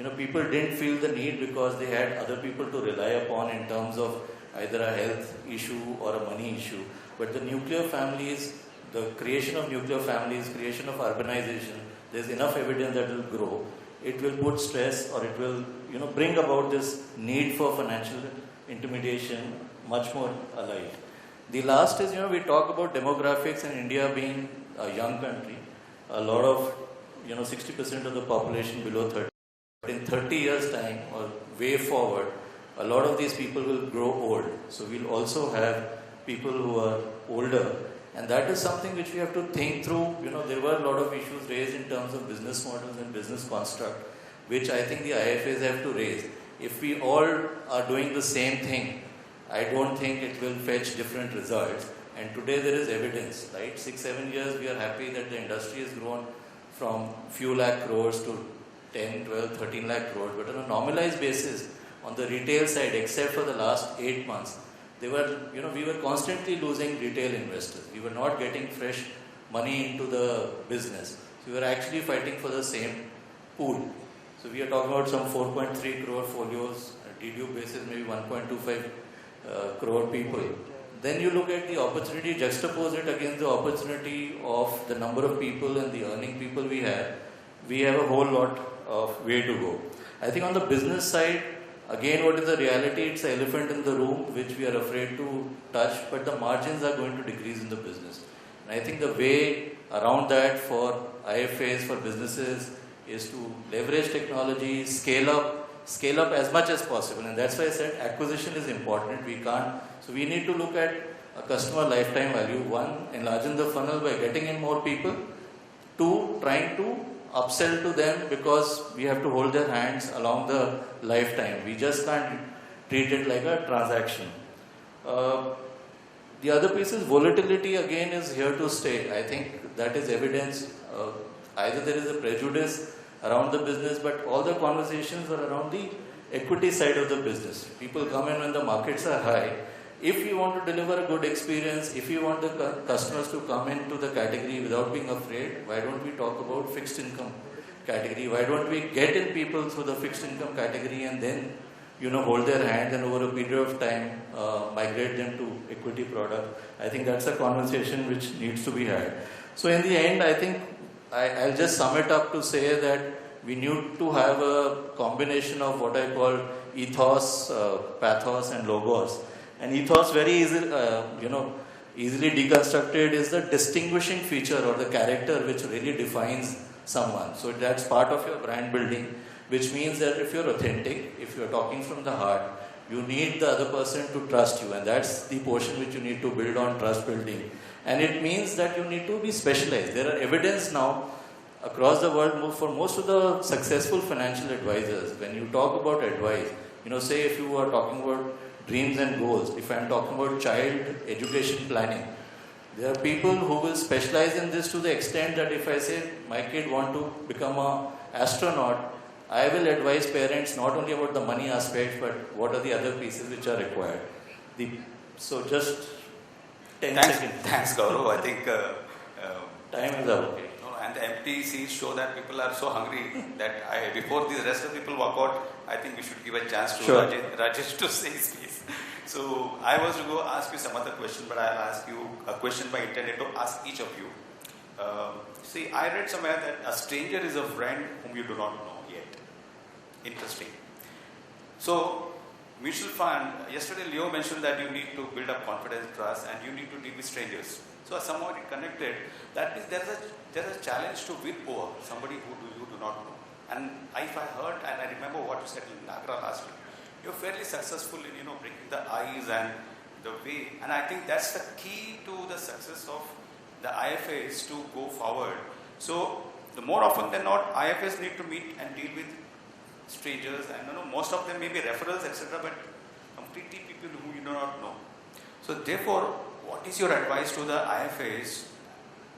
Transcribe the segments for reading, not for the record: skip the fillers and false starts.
people didn't feel the need because they had other people to rely upon in terms of either a health issue or a money issue. But the nuclear families, the creation of nuclear families, creation of urbanization, there's enough evidence that it will grow. It will put stress, or it will, bring about this need for financial intermediation much more alive. The last is, we talk about demographics and India being a young country. A lot of, 60% of the population below 30. But in 30 years' time or way forward, a lot of these people will grow old. So we'll also have people who are older. And that is something which we have to think through. There were a lot of issues raised in terms of business models and business construct, which I think the IFAs have to raise. If we all are doing the same thing, I don't think it will fetch different results. And today there is evidence, right? 6-7 years we are happy that the industry has grown from few lakh crores to 10, 12, 13 lakh crores. But on a normalized basis, on the retail side, except for the last 8 months, we were constantly losing retail investors. We were not getting fresh money into the business. So we were actually fighting for the same pool. So we are talking about some 4.3 crore folios, TDU basis maybe 1.25 crore people. Then you look at the opportunity, juxtapose it against the opportunity of the number of people and the earning people we have a whole lot of way to go. I think on the business side, again, what is the reality? It's the elephant in the room, which we are afraid to touch, but the margins are going to decrease in the business. And I think the way around that for IFAs, for businesses, is to leverage technology, scale up as much as possible. And that's why I said acquisition is important. So we need to look at a customer lifetime value. One, enlarging the funnel by getting in more people. Two, trying to upsell to them, because we have to hold their hands along the lifetime. We just can't treat it like a transaction. The other piece is volatility, again, is here to stay. I think that is evidence. Either there is a prejudice around the business, but all the conversations are around the equity side of the business. People come in when the markets are high. If you want to deliver a good experience, if you want the customers to come into the category without being afraid, why don't we talk about fixed income category? Why don't we get in people through the fixed income category and then, hold their hand and over a period of time migrate them to equity product? I think that's a conversation which needs to be had. So in the end, I think I'll just sum it up to say that we need to have a combination of what I call ethos, pathos and logos. And ethos, very easily deconstructed, is the distinguishing feature or the character which really defines someone. So that's part of your brand building, which means that if you're authentic, if you're talking from the heart, you need the other person to trust you. And that's the portion which you need to build on trust building. And it means that you need to be specialized. There are evidence now across the world for most of the successful financial advisors. When you talk about advice, say if you are talking about dreams and goals, if I'm talking about child education planning, there are people who will specialize in this to the extent that if I say my kid want to become an astronaut, I will advise parents not only about the money aspect, but what are the other pieces which are required. So just 10 seconds. Thanks, Gaurav. I think time is up. Okay. And the empty seats show that people are so hungry that before the rest of the people walk out, I think we should give a chance to Rajesh to say his piece. So I was to go ask you some other question, but I'll ask you a question by intended to ask each of you. See, I read somewhere that a stranger is a friend whom you do not know yet. Interesting. So, mutual fund, yesterday Leo mentioned that you need to build up confidence, trust, and you need to deal with strangers. So somehow it connected that there's a challenge to win over somebody who you do not know. And if I heard and I remember what you said in Agra last week, you're fairly successful in breaking the ice and the way. And I think that's the key to the success of the IFAs to go forward. So the more often than not, IFAs need to meet and deal with strangers, and most of them may be referrals, etc., but completely people who you do not know. So therefore, what is your advice to the IFAs?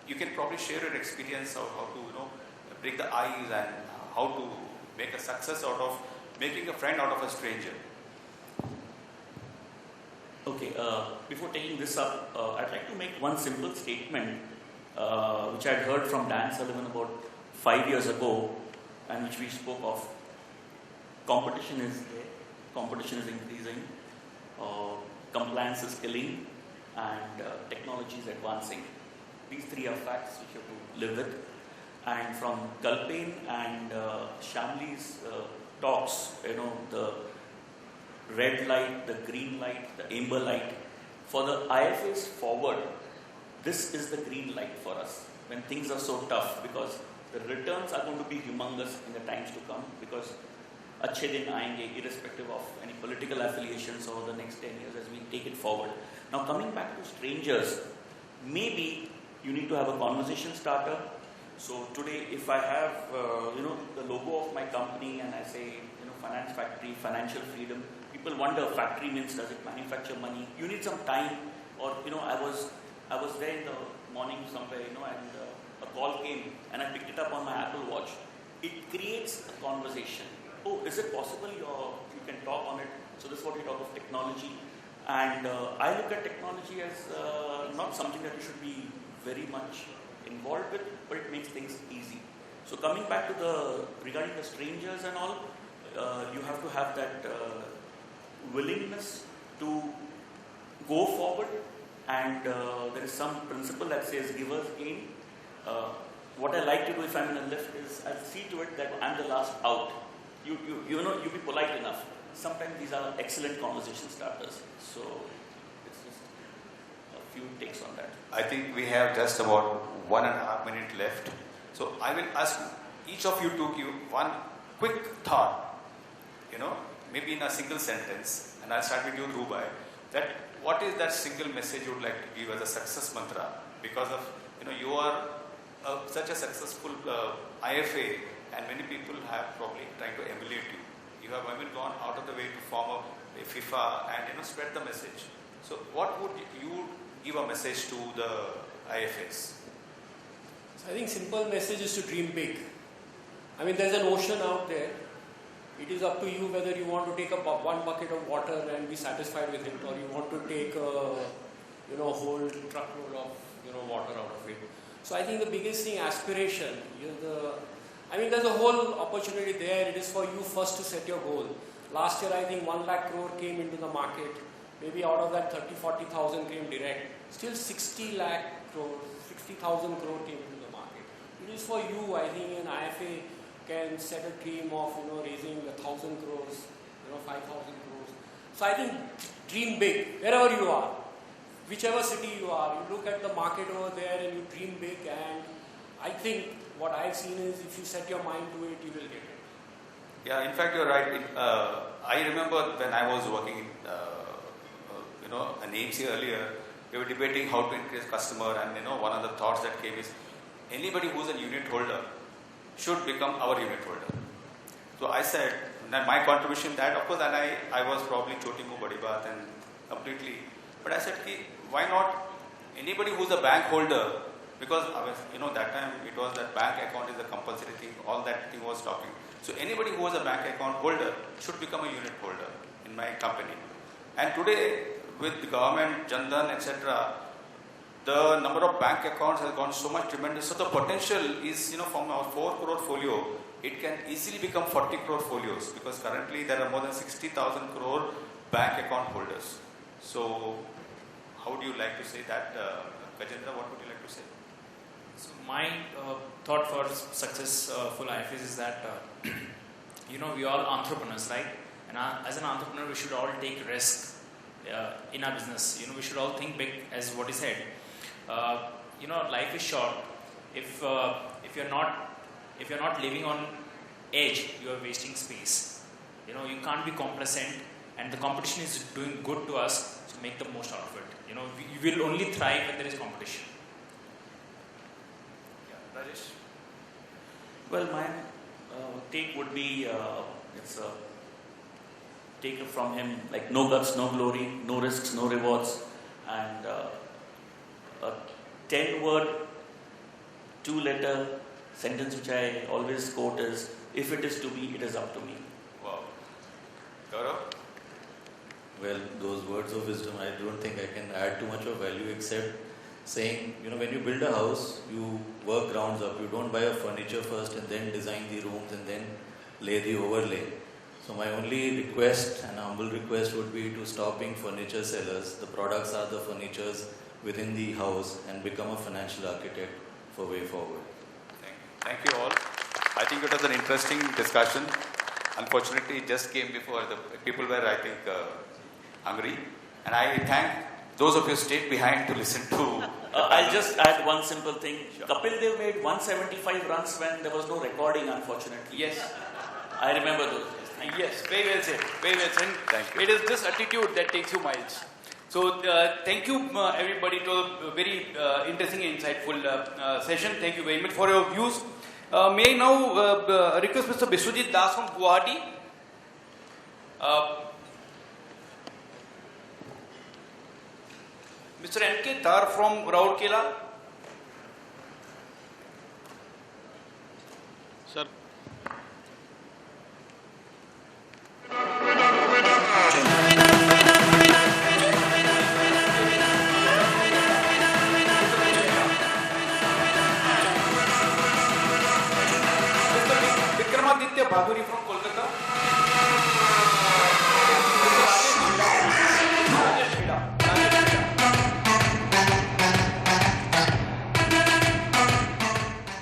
You can probably share your experience of how to break the ice and how to make a success out of making a friend out of a stranger. Okay, before taking this up, I'd like to make one simple statement which I'd heard from Dan Sullivan about 5 years ago and which we spoke of. competition is there, competition is increasing, compliance is killing, and technology is advancing. These three are facts which you have to live with. And from Kalpen and Shamli's talks, the red light, the green light, the amber light, for the IFAs forward, this is the green light for us when things are so tough, because the returns are going to be humongous in the times to come, because अच्छे दिन आएंगे irrespective of any political affiliations over the next 10 years as we take it forward. Now coming back to strangers, maybe you need to have a conversation starter. So today if I have the logo of my company and I say finance factory, financial freedom, people wonder factory means does it manufacture money? You need some time, or I was there in the morning somewhere and a call came and I picked it up on my Apple Watch. It creates a conversation. Oh, is it possible you can talk on it? So this is what we talk of technology. And I look at technology as not something that you should be very much involved with, but it makes things easy. So coming back to regarding the strangers and all, you have to have that willingness to go forward. And there is some principle that says givers gain. What I like to do if I'm in a lift is I'll see to it that I'm the last out. You be polite enough. Sometimes these are excellent conversation starters. So it's just a few takes on that. I think we have just about 1.5 minutes left. So I will ask each of you to give one quick thought, maybe in a single sentence. And I'll start with you, Dhrubai. That what is that single message you would like to give as a success mantra? Because of, you are such a successful IFA, and many people have probably trying to emulate you. You have even gone out of the way to form a FIFA and spread the message. So what would you give a message to the IFAs? So I think simple message is to dream big. I mean, there's an ocean out there. It is up to you whether you want to take one bucket of water and be satisfied with it, or you want to take a whole truckload of water out of it. So I think the biggest thing, aspiration. There's a whole opportunity there. It is for you first to set your goal. Last year, I think 1 lakh crore came into the market. Maybe out of that 30,000-40,000 came direct. Still 60,000 crore came into the market. It is for you. I think an IFA can set a dream of raising 1,000 crores, 5,000 crores. So I think dream big wherever you are, whichever city you are. You look at the market over there and you dream big. And I think what I've seen is if you set your mind to it, you will get it. Yeah, in fact, you're right. I remember when I was working in an AMC earlier, we were debating how to increase customer, and one of the thoughts that came is anybody who's a unit holder should become our unit holder. So I said that my contribution that, of course, and I was probably choting mo badi baat and completely, but I said, why not anybody who's a bank holder, because that time it was that bank account is a compulsory thing, all that thing was talking. So anybody who was a bank account holder should become a unit holder in my company. And today, with the government, Jan Dhan, etc., the number of bank accounts has gone so much tremendous. So the potential is, from our 4 crore folio, it can easily become 40 crore folios, because currently there are more than 60,000 crore bank account holders. So how do you like to say that? Gajendra, what would you like to say? So my thought for successful IFAs is that, we are all entrepreneurs, right? And as an entrepreneur, we should all take risk in our business. We should all think big, as what he said. Life is short. If you're not living on edge, you are wasting space. You can't be complacent, and the competition is doing good to us, so make the most out of it. We will only thrive when there is competition. Yeah, Rajesh? Well, my take would be, take it from him, like no guts, no glory, no risks, no rewards, and a 10-word, 2-letter sentence which I always quote is, if it is to be, it is up to me. Wow. Gaurav? Well, those words of wisdom, I don't think I can add too much of value except saying, when you build a house, you work grounds up. You don't buy a furniture first and then design the rooms and then lay the overlay. So my only request, and humble request, would be to stop being furniture sellers. The products are the furnitures within the house, and become a financial architect for way forward. Thank you all. I think it was an interesting discussion. Unfortunately, it just came before the people were, I think, hungry. And I thank those of you who stayed behind to listen to. I'll just add one simple thing. Sure. Kapil Dev made 175 runs when there was no recording, unfortunately. Yes. I remember those. Yes, very well said. Very well said. Thank you. It is this attitude that takes you miles. So, thank you everybody to a very interesting and insightful session. Thank you very much for your views. May I now request Mr. Biswajit Das from Guwahati. Mr. N.K. Dhar from Rourkela. Sir. Vikramaditya Bhaduri from Kolkata.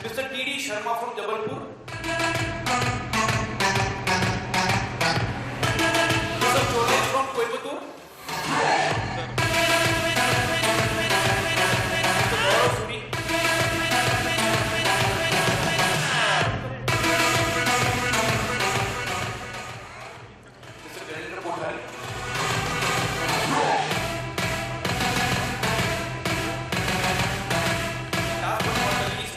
Mr. T.D. Sharma from Jabalpur. Mr. Chole from Coimbatore. Mr. Gaurav Suri. Mr. Garendra Kothari. Last but not the least,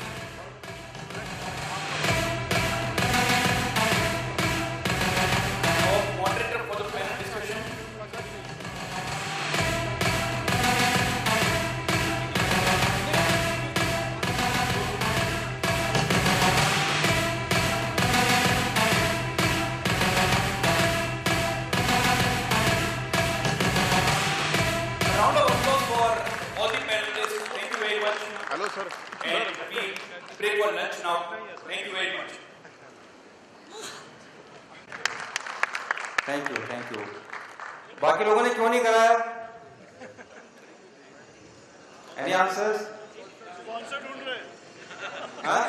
our moderator for the panel discussion, a round of applause for all the panelists. Thank you very much. Hello, sir. And we break for lunch now. Thank you very much. Thank you बाकी लोगों ने क्यों नहीं कराया? Any answers? Sponsor ढूंढ रहे हाँ?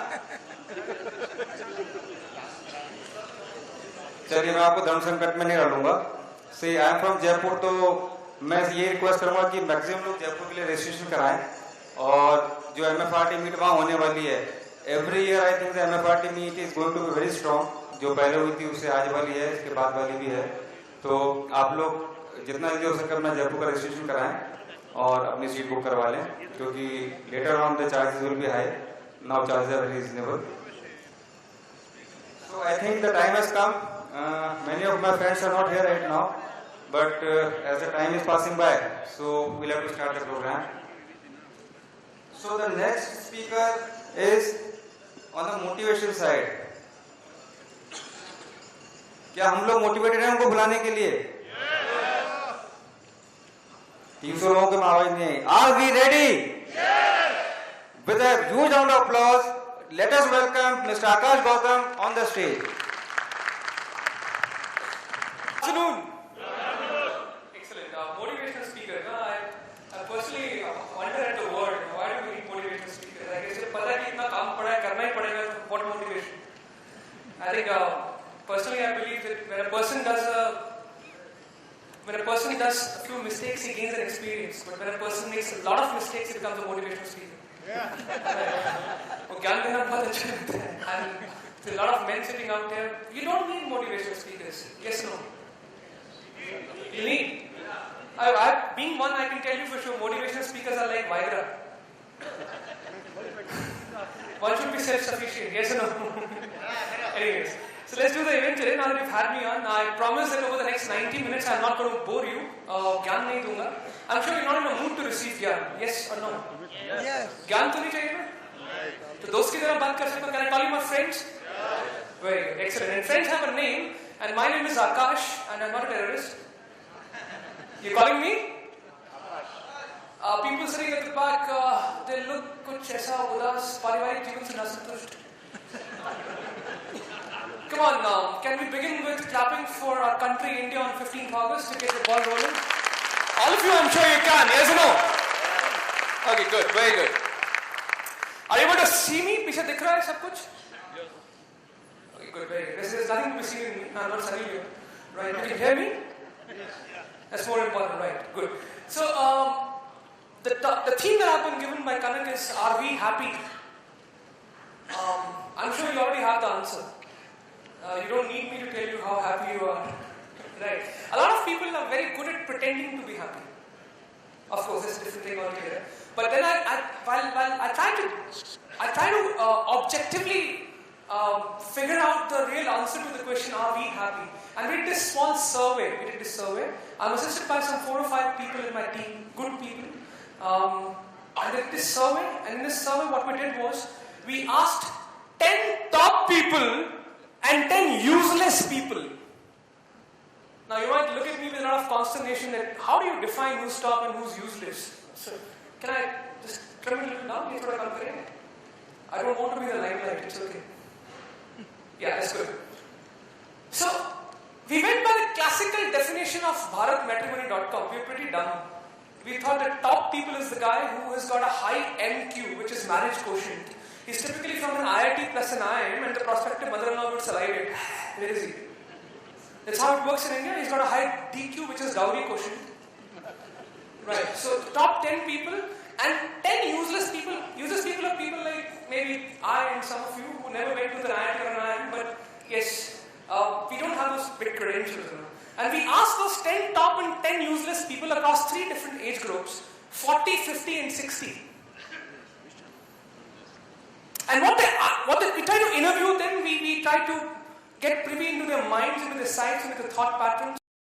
चलिए मैं आपको धर्म संकट में नहीं डालूंगा. सी आई एम फ्रॉम जयपुर, तो मैं ये रिक्वेस्ट करूंगा कि मैक्सिमम लोग जयपुर के लिए रजिस्ट्रेशन कराएं. और जो MFRT मीट वहाँ होने वाली है, every year I think the MFRT meet is going to be very strong. जो पहले हुई थी उससे आज वाली है, इसके बाद वाली भी है. तो आप लोग जितना जल्दी हो सके अपना जयपुर का रजिस्ट्रेशन कराएं और अपनी सीट बुक करवा लें, क्योंकि later on the charges will be high. Now charges are very reasonable. So I think the time has come. Many of my friends are not here right now, but as the time is passing by, so we'll have to start the program. So the next speaker is on the motivation side. क्या हम लोग motivated हैं उनको बुलाने के लिए? 300 लोगों के में आवाज नहीं आई. Are we ready? With a huge round of applause, let us welcome Mr. Akash Gautam on the stage. Afternoon. Excellent. Motivational speaker. I personally wonder at the word. Why do we need motivational speakers? I guess पता है कि इतना काम पड़ा है, करना ही पड़ेगा. What motivation? I think personally I believe that when a person does a few mistakes, he gains an experience. But when a person makes a lot of mistakes, he becomes a motivational speaker. वो ज्ञान देना बहुत अच्छा लगता है. And there's a lot of men sitting out there. You don't need motivational speakers. Yes, no. You need. Being one, I can tell you for sure, motivational speakers are like Viagra. One should be self-sufficient. Yes or no? Anyways, so let's do the event today. Now that you've had me on, I promise that over the next 90 minutes, I'm not going to bore you. ज्ञान नहीं दूंगा. I'm sure you're not in a mood to receive ज्ञान. Yes or no? Yes. ज्ञान तो नहीं चाहिए ना? तो दोस्त की तरह बात कर सकते हो. Can I call you my friends? Very good. Excellent. And friends have a name, and my name is Akash, and I'm not a terrorist. You're calling me? People sitting at the back, they look कुछ ऐसा उदास पारिवारिक जीवन से नासंतुष्ट. Come on now, can we begin with clapping for our country, India, on 15th August to get the ball rolling? All of you, I'm sure you can, yes or no? Okay, good, very good. Are you able to see me? पीछे दिख रहा है सब कुछ? Okay, good, very good. There's nothing to be seen in me. I'm not sunny here. Right, you can hear me? That's more important, right? Good. So, the theme that I've been given by Kanak is, are we happy? I'm sure you already have the answer. You don't need me to tell you how happy you are. Right. A lot of people are very good at pretending to be happy. Of course, it's a different thing altogether. But then while I try to objectively figure out the real answer to the question, are we happy? And we did this small survey. I'm assisted by some 4 or 5 people in my team, good people. I did this survey, and in this survey what we did was, we asked 10 top people and 10 useless people. Now you might look at me with a lot of consternation that how do you define who's top and who's useless? So can I just trim it a little down? I don't want to be the limelight, it's okay. Yeah, that's good. So we went by the classical definition of BharatMatrimony.com. We're pretty dumb. We thought that top people is the guy who has got a high MQ, which is marriage quotient. He's typically from an IIT plus an IIM, and the prospective mother-in-law would salivate. Where is he? That's how it works in India. He's got a high DQ, which is dowry quotient. Right. So top 10 people and 10 useless people. Useless people are people like maybe I and some of you who never went to the IIT or an IIM, but yes, we don't have those big credentials. You know. And we asked those 10 top and 10 useless people across 3 different age groups, 40, 50 and 60. And we try to interview them, we try to get privy into their minds, into their psyches, into their thought patterns.